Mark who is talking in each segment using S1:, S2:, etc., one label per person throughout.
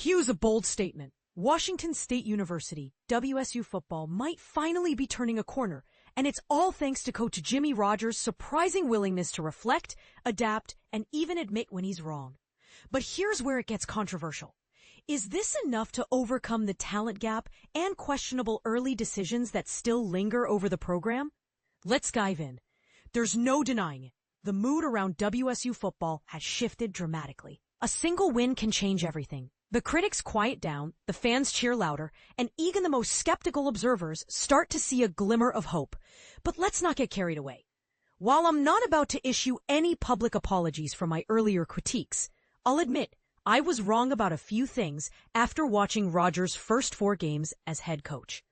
S1: Here's a bold statement. Washington State University, WSU football might finally be turning a corner, and it's all thanks to Coach Jimmy Rogers' surprising willingness to reflect, adapt, and even admit when he's wrong. But here's where it gets controversial. Is this enough to overcome the talent gap and questionable early decisions that still linger over the program? Let's dive in. There's no denying it. The mood around WSU football has shifted dramatically. A single win can change everything. The critics quiet down, the fans cheer louder, and even the most skeptical observers start to see a glimmer of hope. But let's not get carried away. While I'm not about to issue any public apologies for my earlier critiques, I'll admit I was wrong about a few things after watching Rogers' first 4 games as head coach.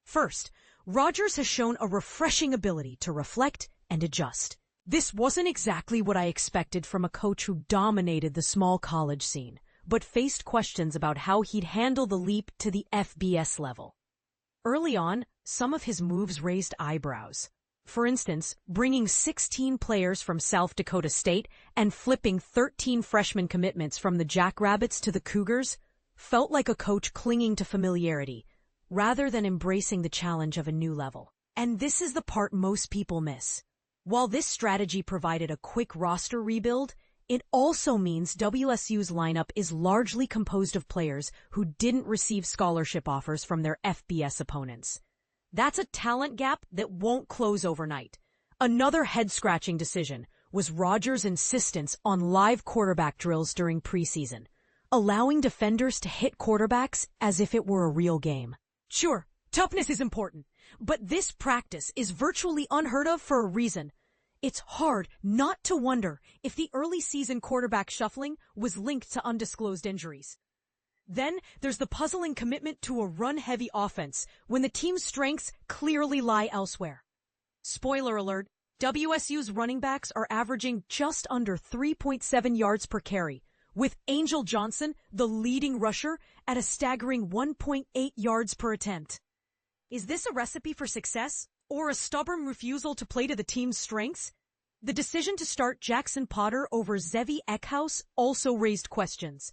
S1: First, Rogers has shown a refreshing ability to reflect and adjust. This wasn't exactly what I expected from a coach who dominated the small college scene, but faced questions about how he'd handle the leap to the FBS level. Early on, some of his moves raised eyebrows. For instance, bringing 16 players from South Dakota State and flipping 13 freshman commitments from the Jackrabbits to the Cougars felt like a coach clinging to familiarity, rather than embracing the challenge of a new level. And this is the part most people miss. While this strategy provided a quick roster rebuild, it also means WSU's lineup is largely composed of players who didn't receive scholarship offers from their FBS opponents. That's a talent gap that won't close overnight. Another head-scratching decision was Rogers' insistence on live quarterback drills during preseason, allowing defenders to hit quarterbacks as if it were a real game. Sure, toughness is important, but this practice is virtually unheard of for a reason. It's hard not to wonder if the early season quarterback shuffling was linked to undisclosed injuries. Then there's the puzzling commitment to a run-heavy offense when the team's strengths clearly lie elsewhere. Spoiler alert, WSU's running backs are averaging just under 3.7 yards per carry, with Angel Johnson, the leading rusher, at a staggering 1.8 yards per attempt. Is this a recipe for success, or a stubborn refusal to play to the team's strengths? The decision to start Jaxon Potter over Zevi Eckhaus also raised questions.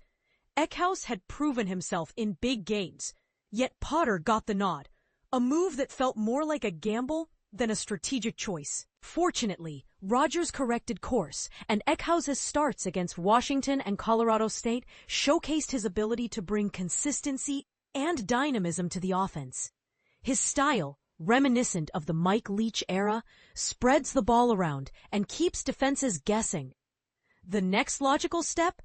S1: Eckhaus had proven himself in big games, yet Potter got the nod, a move that felt more like a gamble than a strategic choice. Fortunately, Rogers corrected course, and Eckhaus's starts against Washington and Colorado State showcased his ability to bring consistency and dynamism to the offense. His style, reminiscent of the Mike Leach era, spreads the ball around and keeps defenses guessing. The next logical step?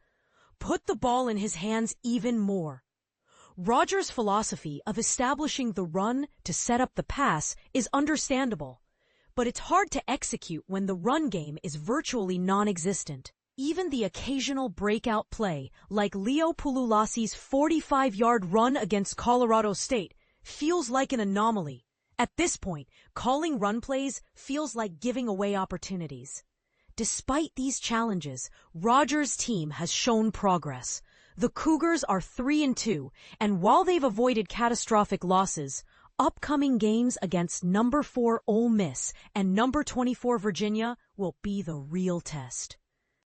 S1: Put the ball in his hands even more. Rogers' philosophy of establishing the run to set up the pass is understandable, but it's hard to execute when the run game is virtually non-existent. Even the occasional breakout play, like Leo Pululasi's 45-yard run against Colorado State, feels like an anomaly. At this point, calling run plays feels like giving away opportunities. Despite these challenges, Rogers' team has shown progress. The Cougars are 3-2, and while they've avoided catastrophic losses, upcoming games against number 4 Ole Miss and number 24 Virginia will be the real test.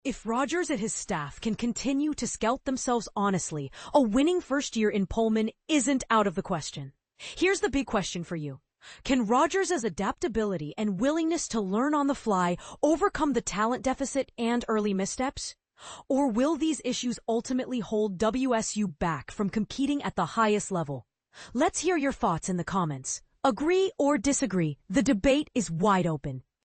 S1: If Rogers and his staff can continue to scout themselves honestly, a winning first year in Pullman isn't out of the question. Here's the big question for you. Can Rogers' adaptability and willingness to learn on the fly overcome the talent deficit and early missteps? Or will these issues ultimately hold WSU back from competing at the highest level? Let's hear your thoughts in the comments. Agree or disagree, the debate is wide open.